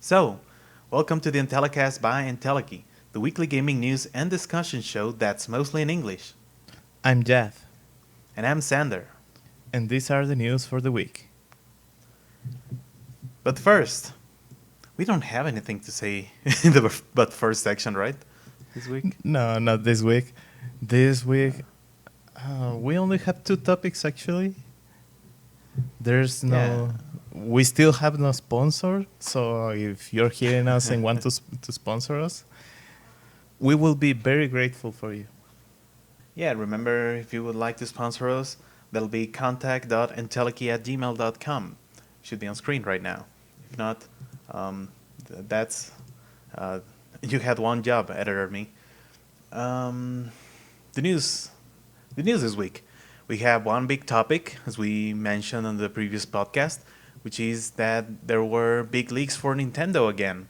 So, welcome to the EnteleCast by EnteleKey, the weekly gaming news and discussion show that's mostly in English. I'm Jeff, And I'm Sander. and these are the news for the week. But first, we don't have anything to say in the but first section, right? This week? No, not this week. This week, we only have two topics actually. There's Yeah. no. We still have no sponsor, so if you're hearing us and want to sponsor us, we will be very grateful for you. Yeah, remember if you would like to sponsor us, that'll be contact.entelekey@gmail.com. Should be on screen right now. If not, that's. Uh, you had one job, editor me. Um, the news. The news this week. We have one big topic, as we mentioned on the previous podcast, which is that there were big leaks for Nintendo again,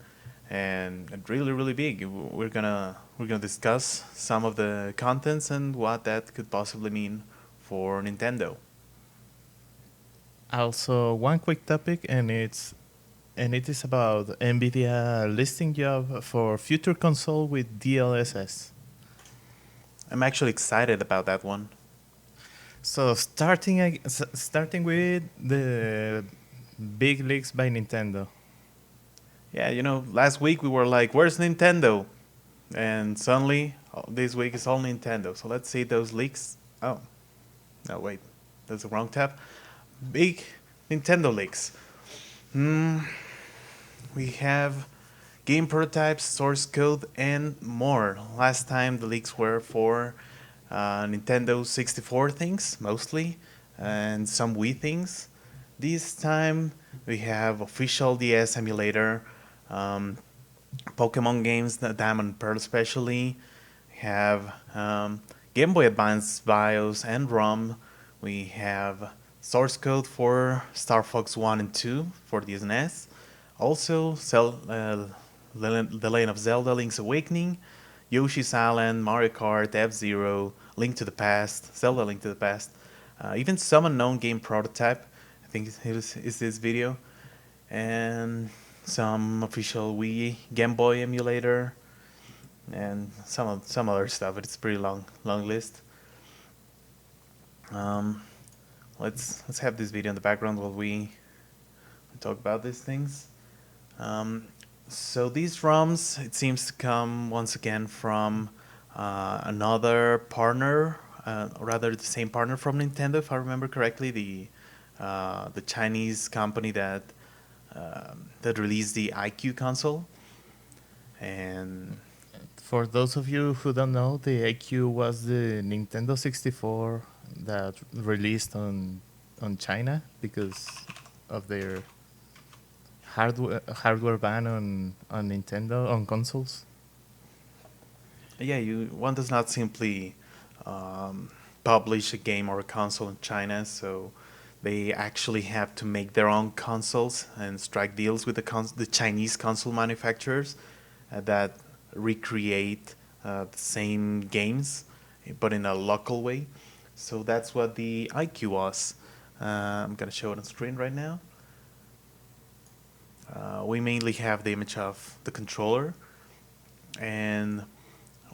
and really, really big. We're gonna discuss some of the contents and what that could possibly mean for Nintendo. Also, one quick topic, and it is about Nvidia listing job for future console with DLSS. I'm actually excited about that one. So starting with the big leaks by Nintendo. Yeah, last week we were like, "Where's Nintendo?" And suddenly, this week is all Nintendo. So let's see those leaks. Oh, no, wait, that's the wrong tab. Big Nintendo leaks. Hmm, we have game prototypes, source code, and more. Last time the leaks were for Nintendo 64 things, mostly, and some Wii things. This time we have official DS emulator, um, Pokemon games, the Diamond and Pearl especially. We have Game Boy Advance BIOS and ROM. We have source code for Star Fox 1 and 2 for the SNES. Also, The Legend of Zelda Link's Awakening, Yoshi's Island, Mario Kart, F-Zero, Link to the Past, Zelda Link to the Past, even some unknown game prototype. I think is this video, and some official Wii Game Boy emulator, and some other stuff. But it's a pretty long list. Um, let's have this video in the background while we talk about these things. Um, so these ROMs, it seems to come once again from another partner, or rather the same partner from Nintendo, if I remember correctly, the Chinese company that released the IQ console. And For those of you who don't know, the AQ was the Nintendo 64 that released on China because of their hardware ban on Nintendo on consoles. yeah, one does not simply publish a game or a console in China, so they actually have to make their own consoles and strike deals with the Chinese console manufacturers that recreate the same games, but in a local way. So that's what the IQ was. I'm gonna show it on screen right now. We mainly have the image of the controller, and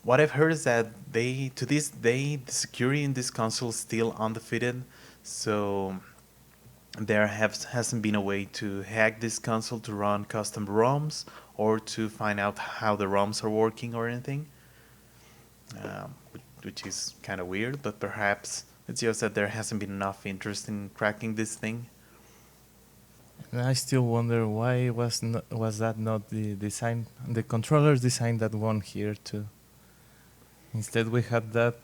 what I've heard is that to this day, the security in this console is still undefeated. So there hasn't been a way to hack this console to run custom ROMs or to find out how the ROMs are working or anything, which is kind of weird. But perhaps it's just that there hasn't been enough interest in cracking this thing. And I still wonder why was that not the controller's design that won here too. Instead, we had that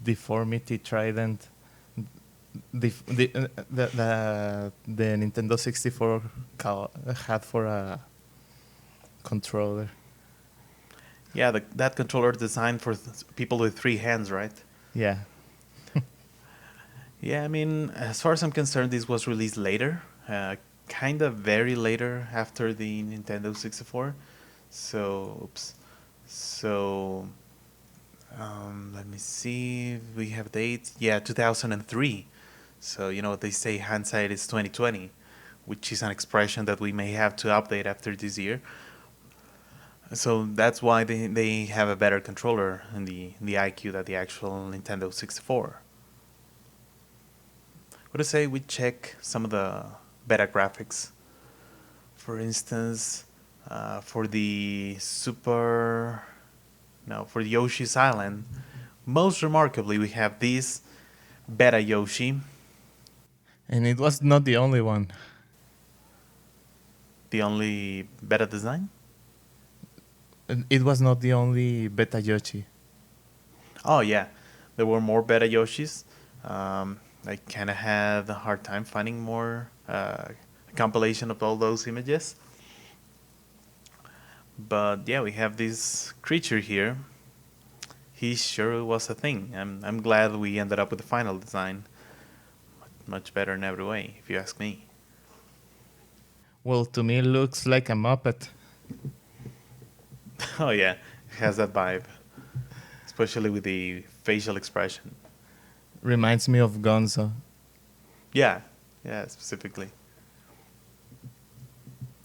deformity trident the Nintendo 64 had for a controller. Yeah, that controller designed for people with three hands, right? Yeah. Yeah, I mean, as far as I'm concerned, this was released later, kind of very later after the Nintendo 64. So, oops. So, let me see. We have date. Yeah, 2003. So you know what they say, hindsight is 2020. which is an expression that we may have to update after this year. So that's why they have a better controller in the IQ than the actual Nintendo 64. What to say we check some of the beta graphics. For instance, for the Super, no, for the Yoshi's Island, most remarkably, we have this beta Yoshi, And it was not the only one. the only beta design. It was not the only beta Yoshi. Oh yeah, there were more beta Yoshis. I kind of had a hard time finding more compilation of all those images. But yeah, we have this creature here. He sure was a thing. I'm glad we ended up with the final design. Much better in every way, if you ask me. Well, to me, it looks like a Muppet. Oh yeah, it has that vibe, especially with the facial expression. Reminds me of Gonzo. Yeah, yeah, specifically.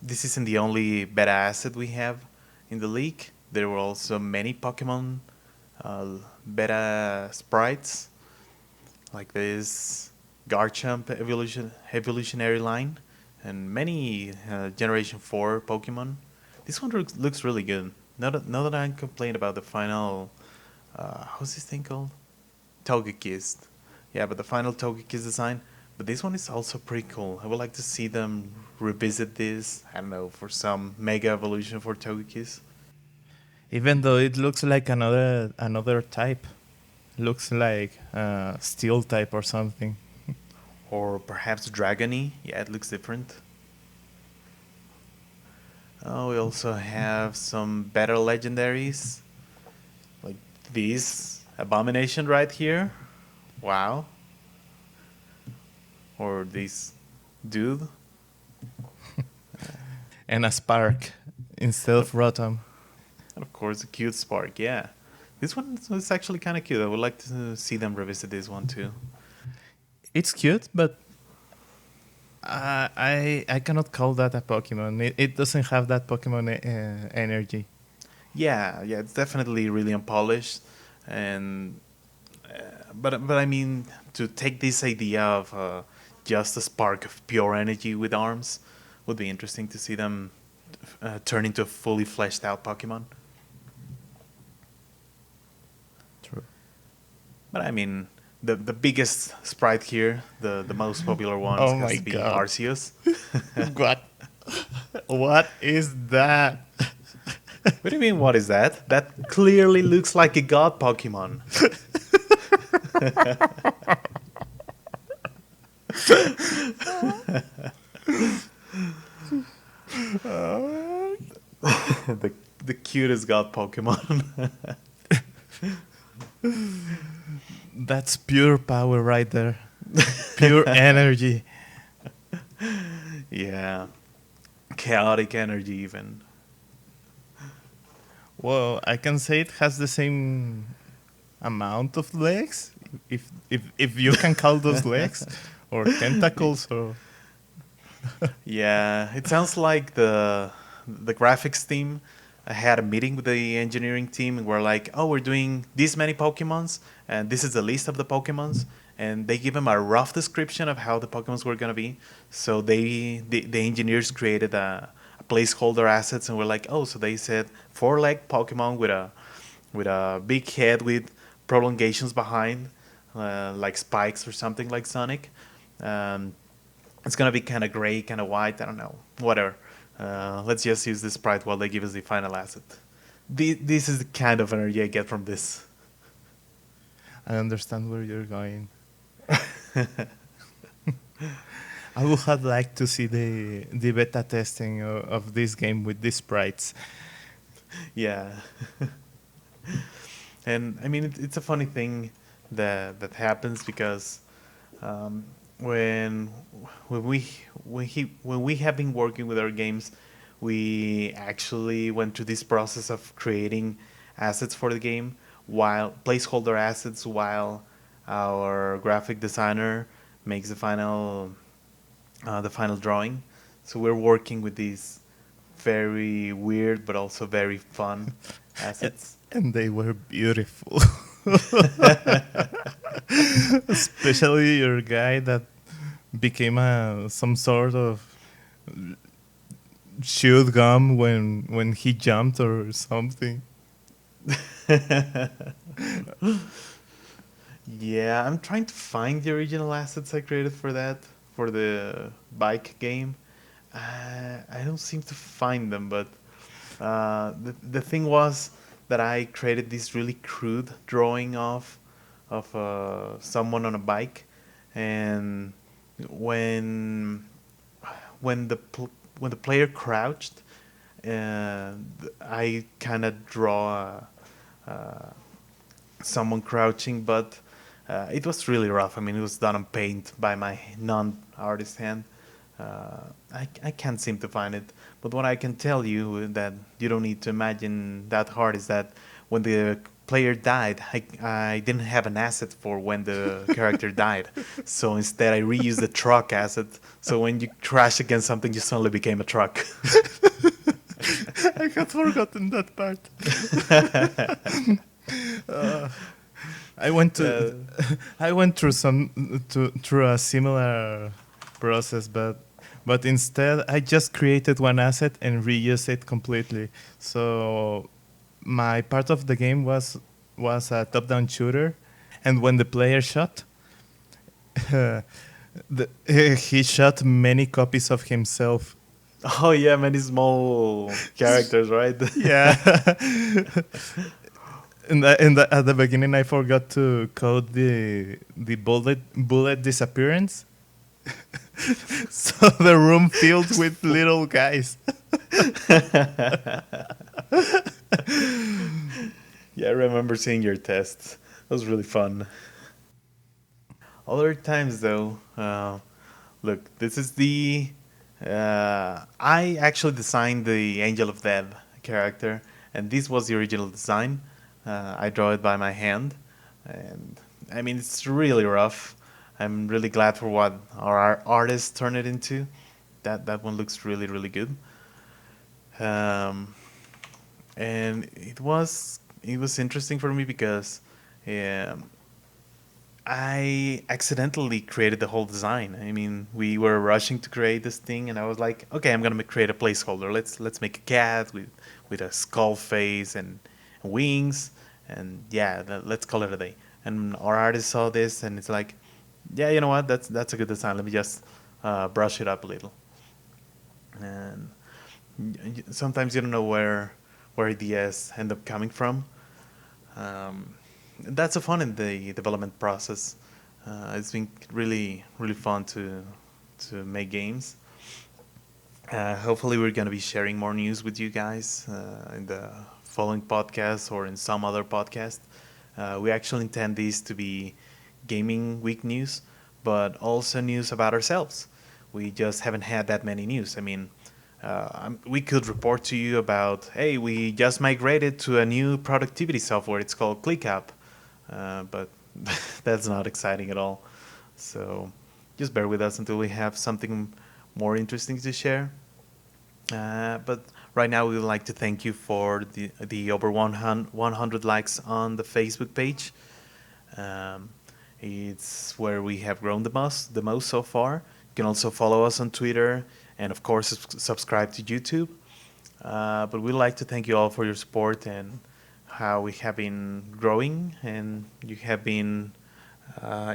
This isn't the only beta asset we have in the league. There were also many Pokemon beta sprites, like this Garchomp evolutionary line, and many Generation 4 Pokemon. This one looks really good. Now that I complained about the final, how's this thing called? Togekiss. Yeah, but the final Togekiss design. But this one is also pretty cool. I would like to see them revisit this. I don't know, for some mega evolution for Togekiss. Even though it looks like another type. Looks like steel type or something. Or perhaps Dragony. Yeah, it looks different. Oh, we also have some better legendaries. Like this Abomination right here. Wow. Or this dude. And a spark instead of Rotom. And of course, a cute Spark, yeah. This one is actually kind of cute. I would like to see them revisit this one too. It's cute, but I cannot call that a Pokemon. It doesn't have that Pokemon energy. Yeah, yeah, it's definitely really unpolished, and but I mean to take this idea of just a spark of pure energy with arms would be interesting to see them turn into a fully fleshed out Pokemon. True. But I mean, the biggest sprite here, the most popular one, Oh has my to be God. Arceus. What? What is that? What do you mean? What is that? That clearly looks like a god Pokemon. The cutest god Pokemon. That's pure power right there. Pure energy. Yeah, chaotic energy even. Well, I can say it has the same amount of legs, if you can call those legs, or tentacles, or Yeah, it sounds like the graphics team had a meeting with the engineering team and we're like, oh, we're doing this many Pokemons and this is the list of the Pokemons, and they give them a rough description of how the Pokemons were gonna be. So the engineers created a placeholder assets and we're like, oh, so they said four-leg Pokemon with a big head with prolongations behind, like spikes or something like Sonic. Um, it's gonna be kind of gray, kind of white. I don't know, whatever. Let's just use this sprite while they give us the final asset. This is the kind of energy I get from this. I understand where you're going. I would have liked to see the beta testing of this game with these sprites. Yeah, and I mean it's a funny thing that happens because um, when when we when we have been working with our games, we actually went through this process of creating assets for the game, while placeholder assets, while our graphic designer makes the final drawing. So we're working with these very weird but also very fun assets. And they were beautiful. Especially your guy that became some sort of chewed gum when he jumped or something. Yeah, I'm trying to find the original assets I created for that, for the bike game. I don't seem to find them, but the thing was that I created this really crude drawing of someone on a bike, and when when the player crouched, I kind of draw someone crouching, but it was really rough. I mean, it was done on paint by my non-artist hand. I can't seem to find it, but what I can tell you that you don't need to imagine that hard is that when the player died, I didn't have an asset for when the character died, so instead I reused the truck asset. So when you crash against something, you suddenly became a truck. I had forgotten that part. I went to I went through through a similar process, but instead I just created one asset and reused it completely. So my part of the game was a top-down shooter, and when the player shot, he shot many copies of himself. Oh yeah, many small characters, right? Yeah. At the beginning, I forgot to code the bullet disappearance, so the room filled with little guys. Yeah, I remember seeing your tests. That was really fun. Other times, though, look, this is the. I actually designed the Angel of Death character, and this was the original design. I draw it by my hand, and I mean it's really rough. I'm really glad for what our artist turned it into. That one looks really good. Um, and it was interesting for me because um, I accidentally created the whole design. I mean, we were rushing to create this thing, and I was like, okay, I'm gonna create a placeholder. Let's make a cat with a skull face and wings, and yeah, let's call it a day. And our artist saw this, and it's like, yeah, you know what? That's a good design. Let me just brush it up a little. And sometimes you don't know where ideas end up coming from. Um, that's a fun in the development process. It's been really fun to make games. Hopefully, we're gonna be sharing more news with you guys in the following podcast or in some other podcast. We actually intend these to be gaming week news, but also news about ourselves. We just haven't had that many news. I mean, we could report to you about, hey, we just migrated to a new productivity software. It's called ClickUp, but that's not exciting at all. So just bear with us until we have something more interesting to share. But right now, we would like to thank you for the over 100 likes on the Facebook page. Um, it's where we have grown the most so far. You can also follow us on Twitter and, of course, subscribe to YouTube. But we'd like to thank you all for your support and how we have been growing, and you have been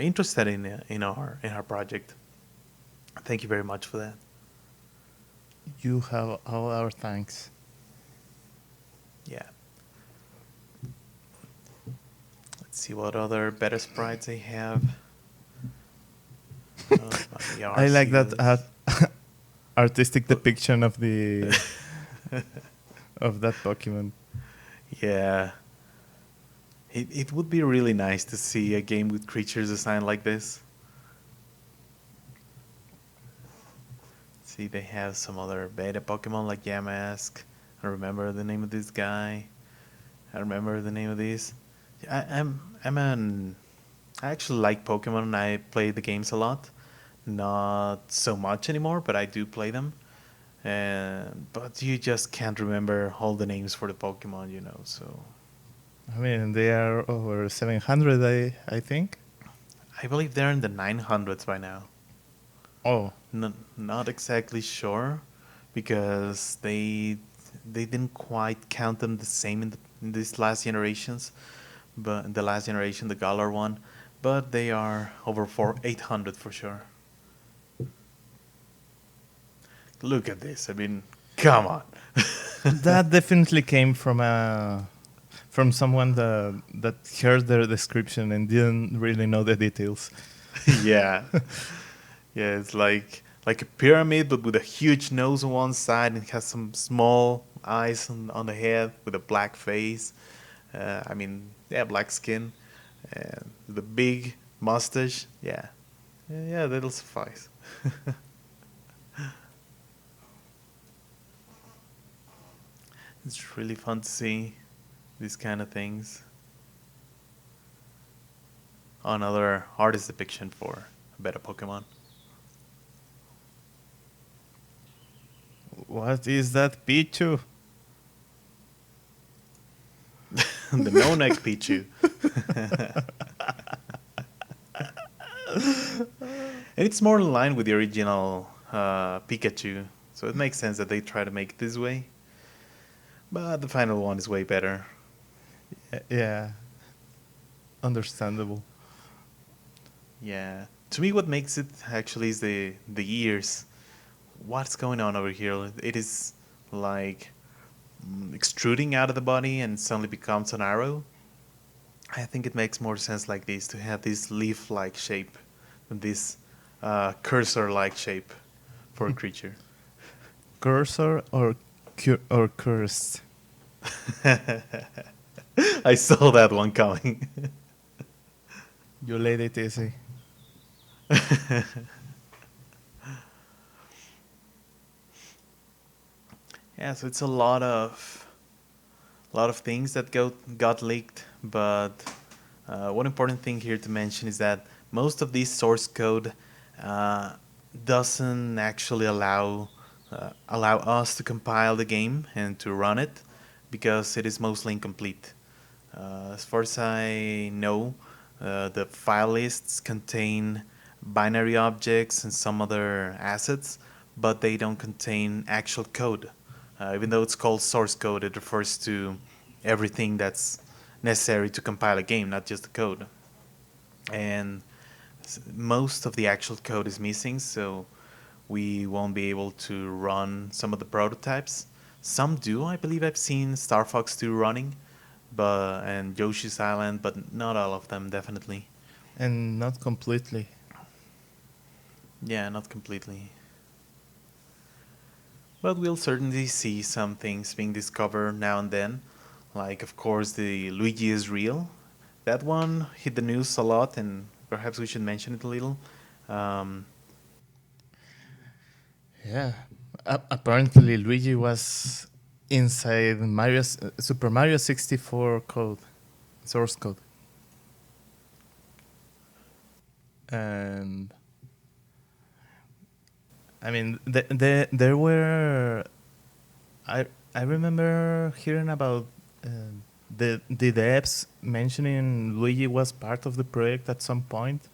interested in our project. Thank you very much for that. You have all our thanks. Yeah. Let's see what other better sprites I have. I like that artistic depiction of the of that Pokemon. Yeah. It would be really nice to see a game with creatures designed like this. See, they have some other beta Pokemon like Yamask. I remember the name of this guy. I remember the name of these. I actually like Pokemon. I play the games a lot. Not so much anymore, but I do play them. and but you just can't remember all the names for the Pokemon, So I mean, they are over 700, I think. I believe they're in the 900s by now. Oh, Not exactly sure because they didn't quite count them the same in these last generations, but in the last generation, the Galar one, but they are over 800 for sure. Look at this. I mean, come on. that definitely came from someone that heard their description and didn't really know the details. Yeah. Yeah, it's like a pyramid but with a huge nose on one side and has some small eyes on the head with a black face. Yeah, black skin and the big mustache. Yeah. Yeah, that'll suffice. It's really fun to see these kind of things. Another artist depiction for a better Pokemon. What is that, Pichu? The no-neck Pichu. And it's more in line with the original Pikachu, so it makes sense that they try to make it this way. But the final one is way better. Yeah, understandable. Yeah. To me, what makes it actually is the ears. What's going on over here? It is like extruding out of the body and suddenly becomes an arrow. I think it makes more sense like this to have this leaf-like shape than this cursor-like shape for a creature. Cursor or or cursed? I saw that one coming. You laid it easy. Yeah, so it's a lot of things that got leaked, but one important thing here to mention is that most of this source code uh, doesn't actually allow us to compile the game and to run it because it is mostly incomplete. As far as I know, the file lists contain binary objects and some other assets, but they don't contain actual code. Even though it's called source code, it refers to everything that's necessary to compile a game, not just the code. And most of the actual code is missing, so we won't be able to run some of the prototypes. Some do, I believe I've seen Star Fox 2 running, and Yoshi's Island, but not all of them, definitely. And not completely. Yeah, not completely. But we'll certainly see some things being discovered now and then. Like, of course, the Luigi is real. That one hit the news a lot, and perhaps we should mention it a little. Um, Yeah. Apparently, Luigi was inside Super Mario 64 code, source code, and I mean, there were. I remember hearing about the devs mentioning Luigi was part of the project at some point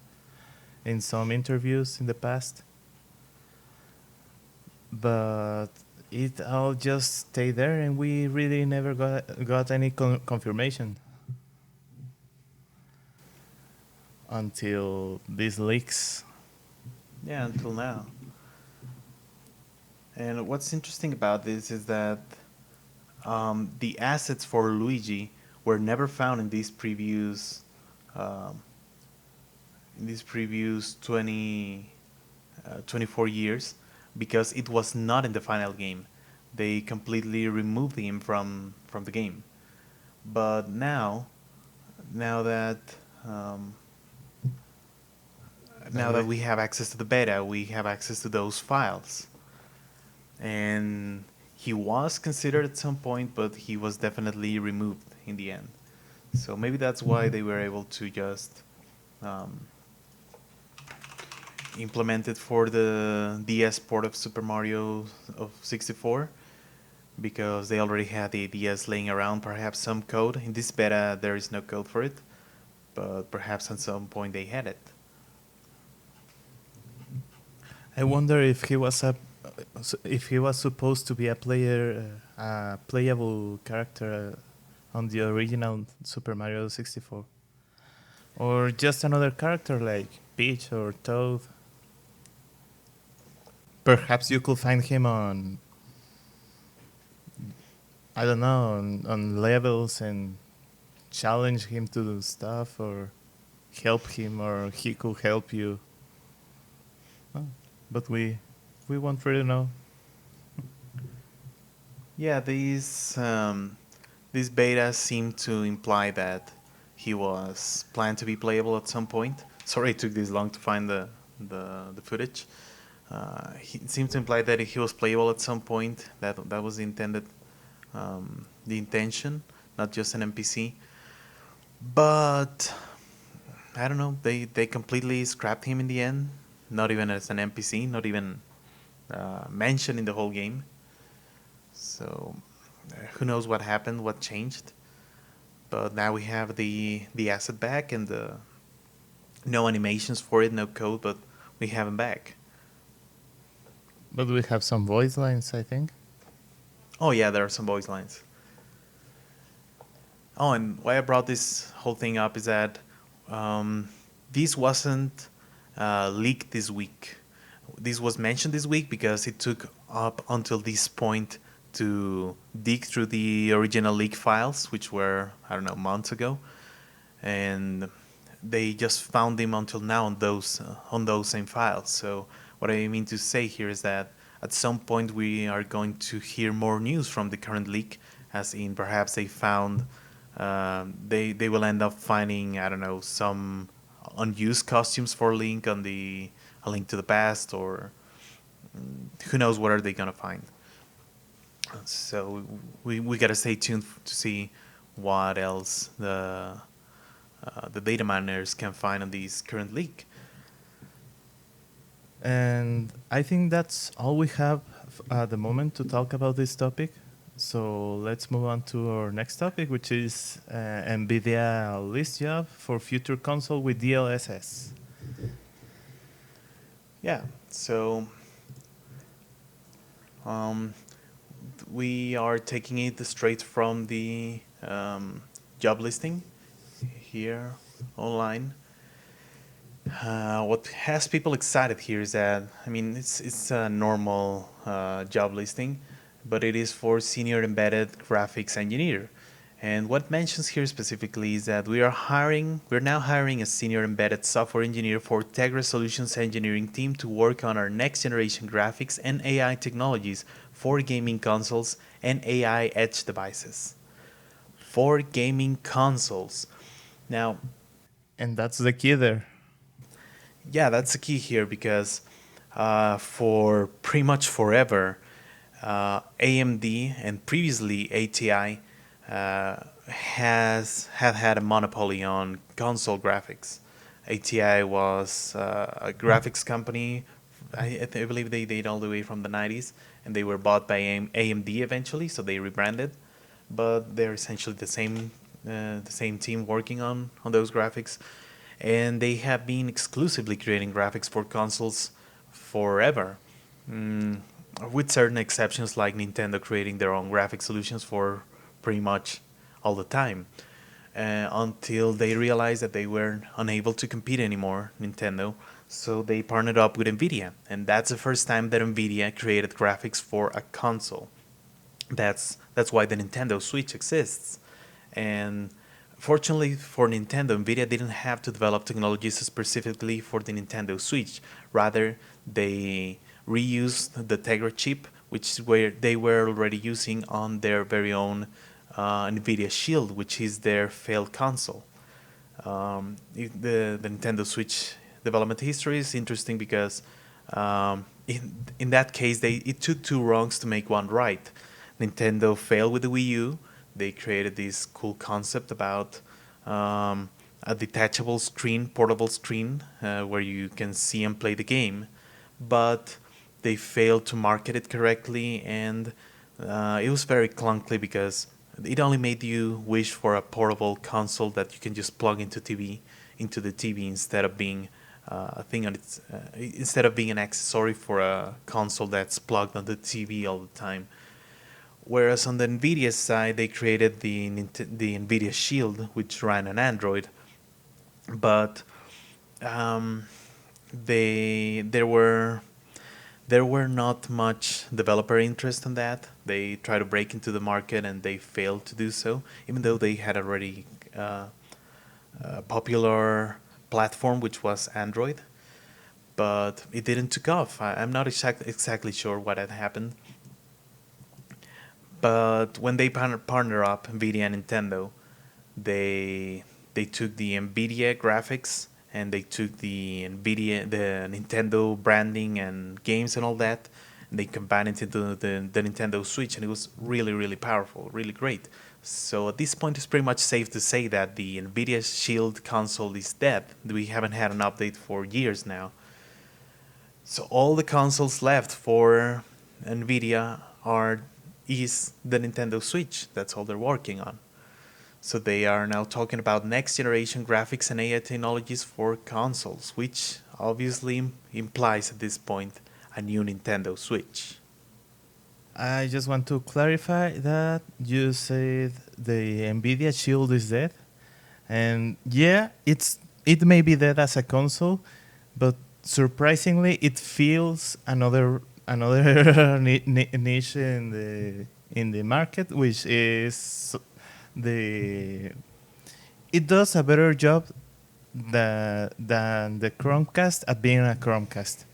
in some interviews in the past, but it all just stayed there, and we really never got any confirmation until these leaks. yeah, until now. And what's interesting about this is that the assets for Luigi were never found um, in these previous 24 years because it was not in the final game. They completely removed him from the game. But now that um, now that we have access to the beta, we have access to those files. And he was considered at some point, but he was definitely removed in the end. So maybe that's why they were able to just um, implemented for the DS port of Super Mario of 64 because they already had the DS laying around, perhaps some code. In this beta, there is no code for it, but perhaps at some point they had it. I wonder if he was if he was supposed to be a playable character on the original Super Mario 64, or just another character like Peach or Toad. Perhaps you could find him on, I don't know, on levels and challenge him to do stuff, or help him, or he could help you. Oh, but we won't really know. Yeah, these betas seem to imply that he was planned to be playable at some point. Sorry it took this long to find the footage. He seemed to imply that he was playable at some point. That was the intention, not just an NPC. But I don't know. They completely scrapped him in the end. Not even as an NPC. Not even mentioned in the whole game. So who knows what happened, what changed. But now we have the asset back and no animations for it, no code, but we have him back. But we have some voice lines, I think. Oh yeah, there are some voice lines. Oh, and why I brought this whole thing up is that this wasn't leaked this week. This was mentioned this week because it took up until this point to dig through the original leak files, which were, I don't know, months ago, and they just found them until now on those same files. So what I mean to say here is that at some point we are going to hear more news from the current leak, as in perhaps they found they will end up finding, I don't know, some unused costumes for Link on the A Link to the Past, or who knows what are they gonna find. So we gotta stay tuned to see what else the data miners can find on this current leak. And I think that's all we have at the moment to talk about this topic. So let's move on to our next topic, which is Nvidia list job for future console with DLSS. Yeah, so we are taking it straight from the job listing here online. What has people excited here is that, I mean, it's a normal job listing, but it is for senior embedded graphics engineer. And what mentions here specifically is that we're now hiring a senior embedded software engineer for Tegra Solutions engineering team to work on our next generation graphics and AI technologies for gaming consoles and AI edge devices. For gaming consoles. Now, And that's the key there. yeah, that's the key here because for pretty much forever, AMD and previously ATI has had a monopoly on console graphics. ATI was a graphics company. I believe they date all the way from the 90s, and they were bought by AMD eventually, so they rebranded. But they're essentially the same team working on those graphics, and they have been exclusively creating graphics for consoles forever. With certain exceptions like Nintendo creating their own graphic solutions for pretty much all the time, until they realized that they were unable to compete anymore, Nintendo. So they partnered up with Nvidia, and that's the first time that Nvidia created graphics for a console. That's why the Nintendo Switch exists. And fortunately for Nintendo, Nvidia didn't have to develop technologies specifically for the Nintendo Switch. Rather, they reused the Tegra chip, which they were already using on their very own Nvidia Shield, which is their failed console. The Nintendo Switch development history is interesting because in that case it took two wrongs to make one right. Nintendo failed with the Wii U. They created this cool concept about a detachable screen, portable screen, where you can see and play the game, but they failed to market it correctly, and it was very clunky because it only made you wish for a portable console that you can just plug into the TV instead of being a thing on its instead of being an accessory for a console that's plugged on the TV all the time. Whereas on the Nvidia side, they created the Nvidia Shield, which ran on Android, but um, they there were not much developer interest in that. They tried to break into the market and they failed to do so, even though they had already a popular platform, which was Android. But it didn't took off. I'm not exactly sure what had happened. But when they partner up, Nvidia and Nintendo, they took the Nvidia graphics and they took the Nintendo branding and games and all that, and they combined it into the Nintendo Switch, and it was really really powerful, really great. So at this point, it's pretty much safe to say that the Nvidia Shield console is dead. We haven't had an update for years now. So all the consoles left for Nvidia are is the Nintendo Switch. That's all they're working on. So they are now talking about next generation graphics and AI technologies for consoles, which obviously implies at this point a new Nintendo Switch. I just want to clarify that you said the Nvidia Shield is dead, and yeah, it may be dead as a console, but surprisingly, it feels another niche in the market, which is the it does a better job than the Chromecast at being a Chromecast.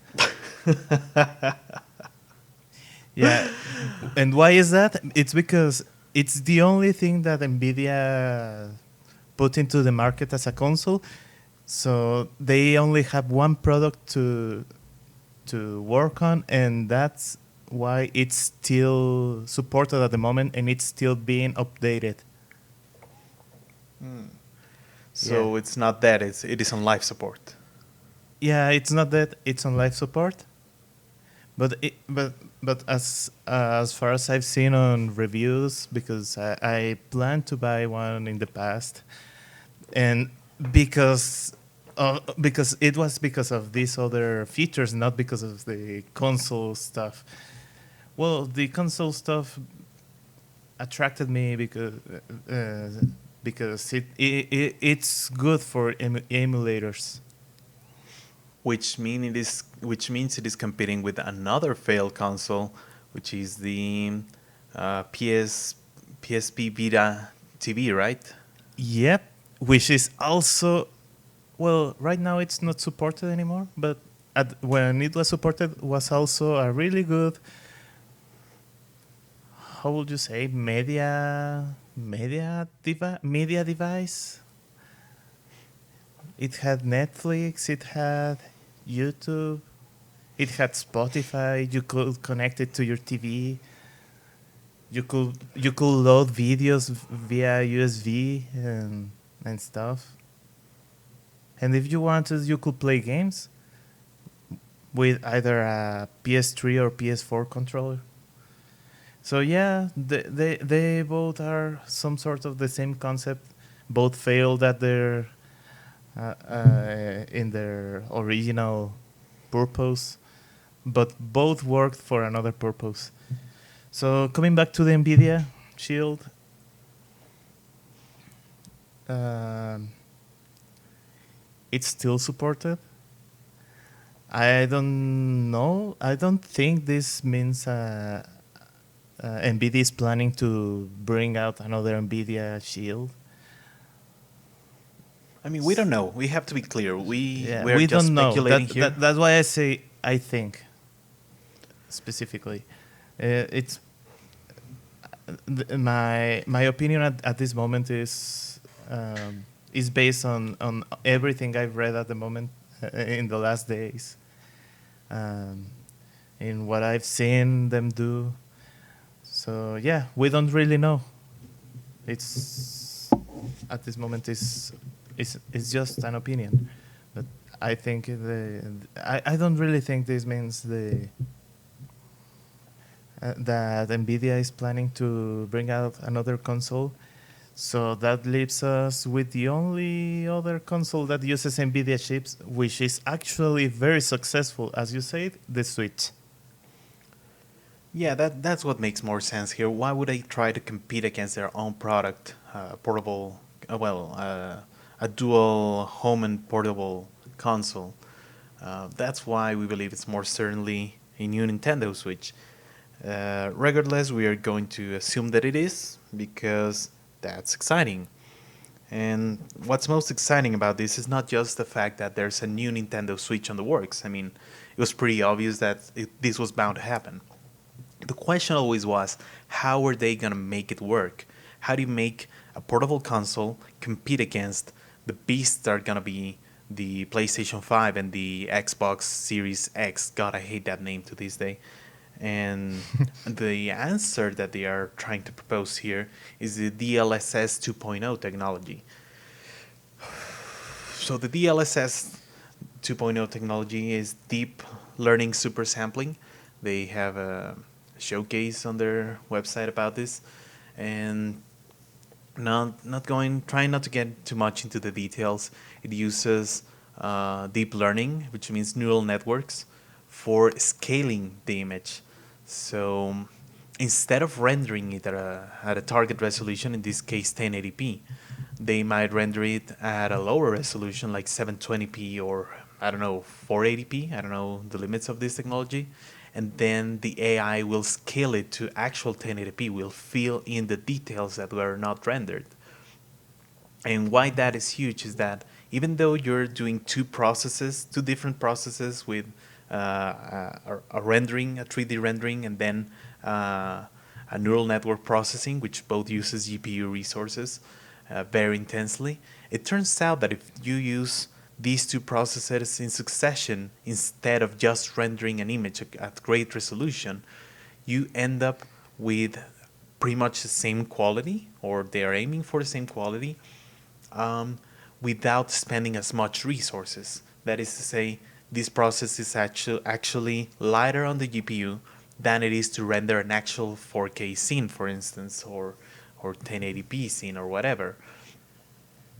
Yeah, and why is that? It's because it's the only thing that Nvidia put into the market as a console. So they only have one product to work on, and that's why it's still supported at the moment and it's still being updated. So it's not that, it is on life support. Yeah, it's not that it's on life support, but as far as I've seen on reviews, because I planned to buy one in the past, and because it was because of these other features, not because of the console stuff. Well, the console stuff attracted me because it's good for emulators. Which means it is competing with another failed console, which is the PSP Vita TV, right? Yep, which is also, well, right now it's not supported anymore, but when it was supported was also a really good, how would you say, media device. It had Netflix, it had YouTube, it had Spotify. You could connect it to your TV. You could load videos via USB and stuff. And if you wanted, you could play games with either a PS3 or PS4 controller. So yeah, they both are some sort of the same concept. Both failed at their in their original purpose, but both worked for another purpose. So coming back to the Nvidia Shield, um, it's still supported. I don't know. I don't think this means Nvidia is planning to bring out another Nvidia Shield. I mean, we don't know. We have to be clear. Yeah, We're we just don't know. speculating here. That's why I say I think specifically. It's my opinion at this moment is based on everything I've read at the moment in the last days, um, in what I've seen them do. So yeah, we don't really know. It's at this moment is it's just an opinion, but I think I don't really think this means that Nvidia is planning to bring out another console. So that leaves us with the only other console that uses Nvidia chips, which is actually very successful, as you said, the Switch. Yeah, that's what makes more sense here. Why would they try to compete against their own product, portable, a dual home and portable console? That's why we believe it's more certainly a new Nintendo Switch. Regardless, we are going to assume that it is because that's exciting. And what's most exciting about this is not just the fact that there's a new Nintendo Switch on the works. I mean, it was pretty obvious that this was bound to happen. The question always was, how are they going to make it work? How do you make a portable console compete against the beasts that are going to be the PlayStation 5 and the Xbox Series X? God, I hate that name to this day. And the answer that they are trying to propose here is the DLSS 2.0 technology. So the DLSS 2.0 technology is deep learning super sampling. They have a showcase on their website about this, and trying not to get too much into the details. It uses deep learning, which means neural networks, for scaling the image. So instead of rendering it at a target resolution, in this case 1080p, they might render it at a lower resolution like 720p or I don't know 480p. I don't know the limits of this technology, and then the AI will scale it to actual 1080p. Will fill in the details that were not rendered. And why that is huge is that even though you're doing two different processes with a rendering, a 3D rendering, and then a neural network processing, which both uses GPU resources very intensely, it turns out that if you use these two processes in succession instead of just rendering an image at great resolution, you end up with pretty much the same quality, or they are aiming for the same quality, without spending as much resources. That is to say, this process is actually lighter on the GPU than it is to render an actual 4K scene, for instance, or 1080p scene or whatever.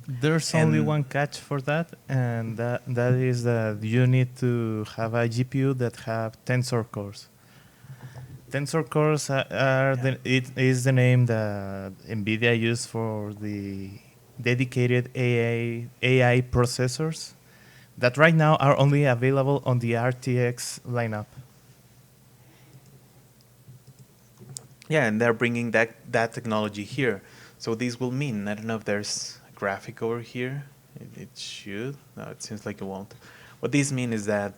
There's only And one catch for that, and that is that you need to have a GPU that have tensor cores. Tensor cores it is the name that Nvidia used for the dedicated AI processors that right now are only available on the RTX lineup. yeah, and they're bringing that technology here. So this will mean, I don't know if there's a graphic over here. It should. No, it seems like it won't. What this means is that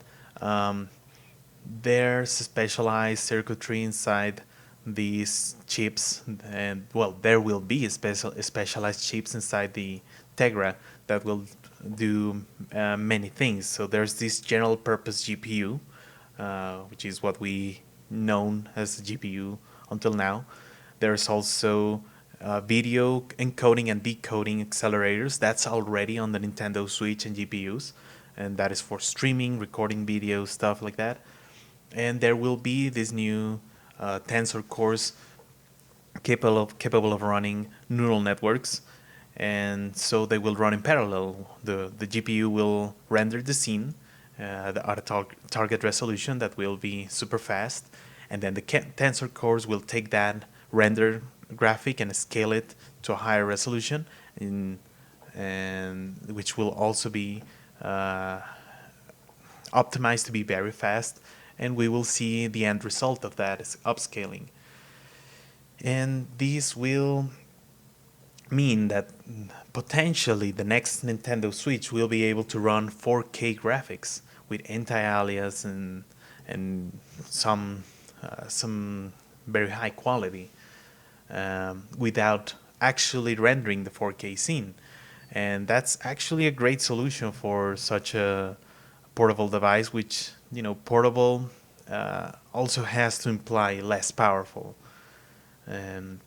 there's specialized circuitry inside these chips, and well, there will be specialized chips inside the Tegra that will do many things. So there's this general purpose GPU, which is what we known as a GPU until now. There's also video encoding and decoding accelerators. That's already on the Nintendo Switch and GPUs, and that is for streaming, recording video, stuff like that. And there will be this new tensor cores capable of running neural networks, and so they will run in parallel. The GPU will render the scene at a target resolution that will be super fast, and then the tensor cores will take that render graphic and scale it to a higher resolution, and which will also be optimized to be very fast, and we will see the end result of that is upscaling. And this will mean that potentially the next Nintendo Switch will be able to run 4K graphics with anti-alias and some very high quality without actually rendering the 4K scene. And that's actually a great solution for such a portable device, which, portable also has to imply less powerful. And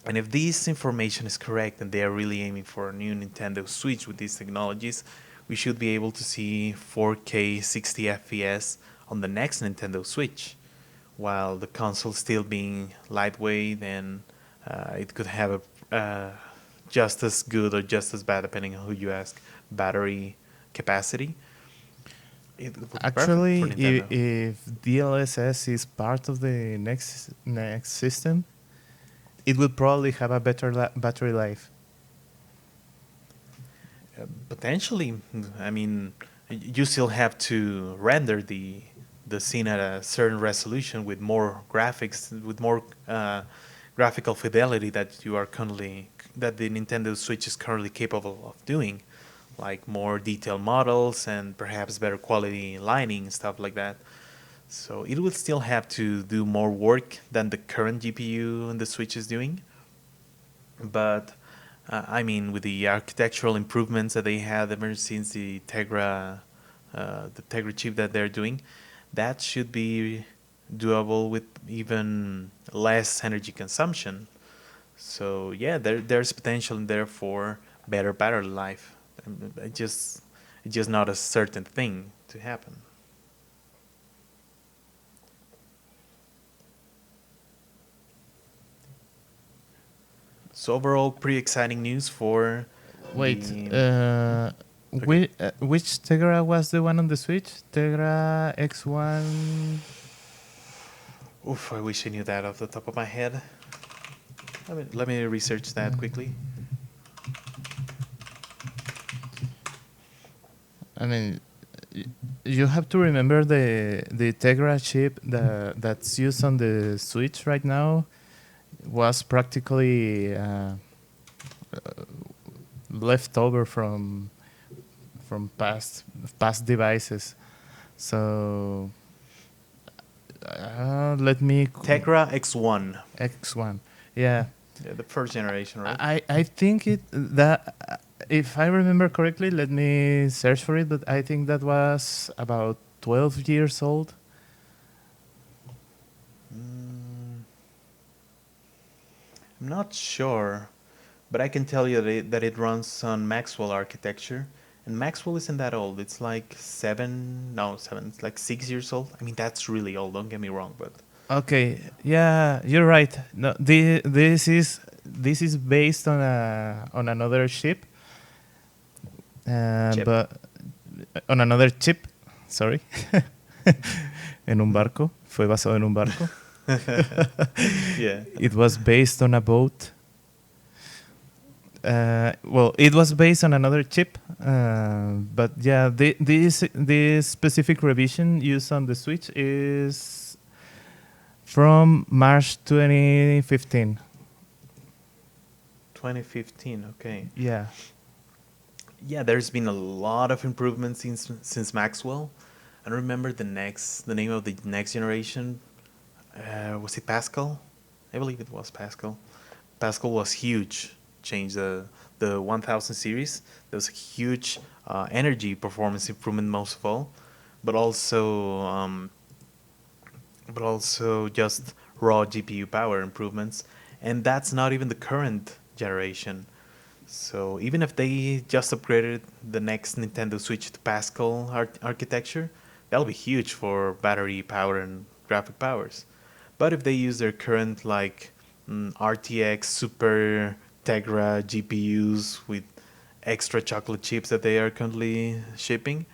And if this information is correct and they are really aiming for a new Nintendo Switch with these technologies, we should be able to see 4K 60 FPS on the next Nintendo Switch. While the console still being lightweight and it could have a just as good or just as bad, depending on who you ask, battery capacity. It would be perfect Actually, for Nintendo. if DLSS is part of the next system, it will probably have a better battery life. Potentially, I mean, you still have to render the scene at a certain resolution with more graphics, with more graphical fidelity that you are currently that the Nintendo Switch is currently capable of doing, like more detailed models and perhaps better quality lighting and stuff like that. So it will still have to do more work than the current GPU and the Switch is doing. But I mean, with the architectural improvements that they had ever since the Tegra chip that they're doing, that should be doable with even less energy consumption. So yeah, there's potential in there for better battery life. It's just not a certain thing to happen. So overall, pretty exciting news for Wait, the. Okay. which Tegra was the one on the Switch? Tegra X1. Oof, I wish I knew that off the top of my head. Let me research that quickly. I mean, you have to remember the Tegra chip that's used on the Switch right now was practically left over from past devices. So let me Tegra X1. X1. Yeah, Yeah, the first generation, right? I think it that if I remember correctly, let me search for it. But I think that was about 12 years old. Mm, I'm not sure, but I can tell you that it runs on Maxwell architecture. And Maxwell isn't that old. It's like seven, it's like 6 years old. I mean, that's really old, don't get me wrong, but Okay, yeah, you're right. No, this is based on another ship, chip. but on another chip. Sorry, en un barco. Fue basado en un barco. Yeah. It was based on a boat. Well, it was based on another chip, but yeah, this specific revision used on the Switch is from March 2015. 2015, okay. Yeah. Yeah, there's been a lot of improvements since Maxwell. I don't remember the name of the next generation. Was it Pascal? I believe it was Pascal. Pascal was huge. Changed the 1000 series. There was a huge energy performance improvement most of all, but also just raw GPU power improvements. And that's not even the current generation. So even if they just upgraded the next Nintendo Switch to Pascal architecture, that'll be huge for battery power and graphic powers. But if they use their current like RTX Super Tegra GPUs with extra chocolate chips that they are currently shipping,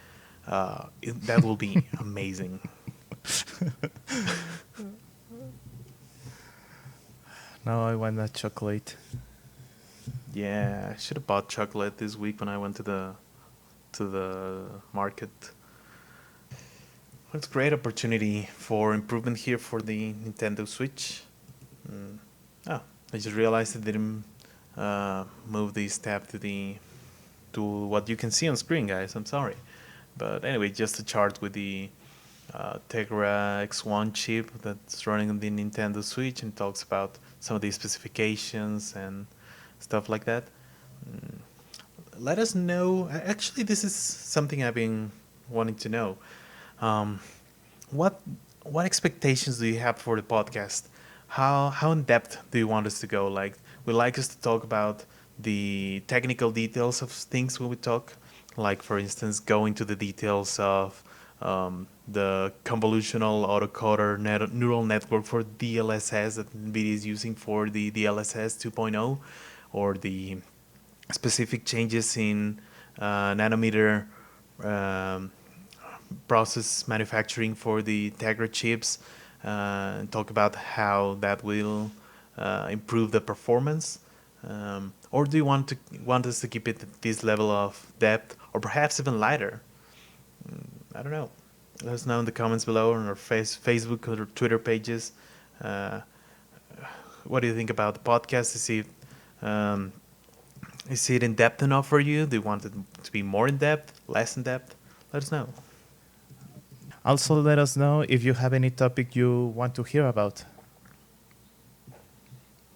that will be amazing. Now I want that chocolate. Yeah, I should have bought chocolate this week when I went to the market. It's a great opportunity for improvement here for the Nintendo Switch. Oh, I just realized I didn't move this tab to what you can see on screen, guys. I'm sorry, but anyway, just a chart with the Tegra X1 chip that's running on the Nintendo Switch and talks about some of the specifications and stuff like that. Mm, Let us know. Actually, this is something I've been wanting to know. Um, what what expectations do you have for the podcast? How in depth do you want us to go? Like, we like us to talk about the technical details of things when we talk, like for instance, go into the details of the convolutional autocoder neural network for DLSS that Nvidia is using for the DLSS 2.0, or the specific changes in nanometer um, process manufacturing for the Tegra chips, and talk about how that will improve the performance. Or do you want us to keep it at this level of depth, or perhaps even lighter? I don't know. Let us know in the comments below on our Facebook or Twitter pages. Uh, what do you think about the podcast? Um, is it in depth enough for you? Do you want it to be more in depth, less in depth? Let us know. Also, let us know if you have any topic you want to hear about.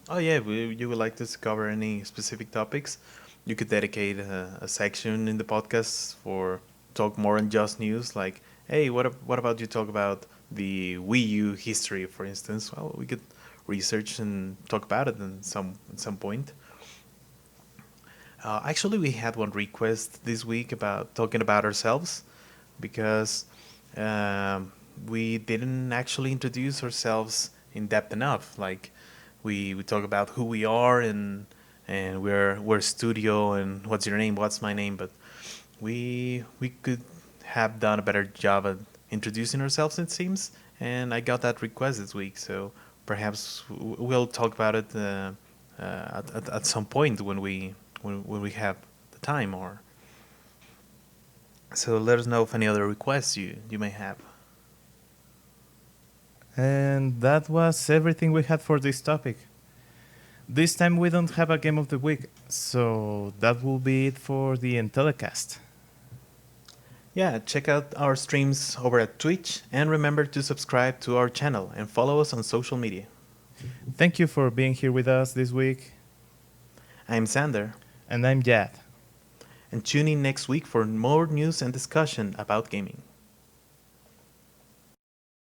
Oh yeah, you would like to cover any specific topics? You could dedicate a section in the podcast for talk more on just news. Like, hey, what about you talk about the Wii U history, for instance? Well, we could research and talk about it at some point. Actually, we had one request this week about talking about ourselves, because um, we didn't actually introduce ourselves in depth enough. Like, we talk about who we are, and we're studio, and what's your name, what's my name, but we could have done a better job at introducing ourselves, it seems. And I got that request this week, so perhaps we'll talk about it at some point when we have the time. Or so let us know if any other requests you may have. And that was everything we had for this topic. This time we don't have a game of the week, so that will be it for the EnteleCast. Yeah, check out our streams over at Twitch, and remember to subscribe to our channel and follow us on social media. Thank you for being here with us this week. I'm Sander, And I'm Jad. and tune in next week for more news and discussion about gaming.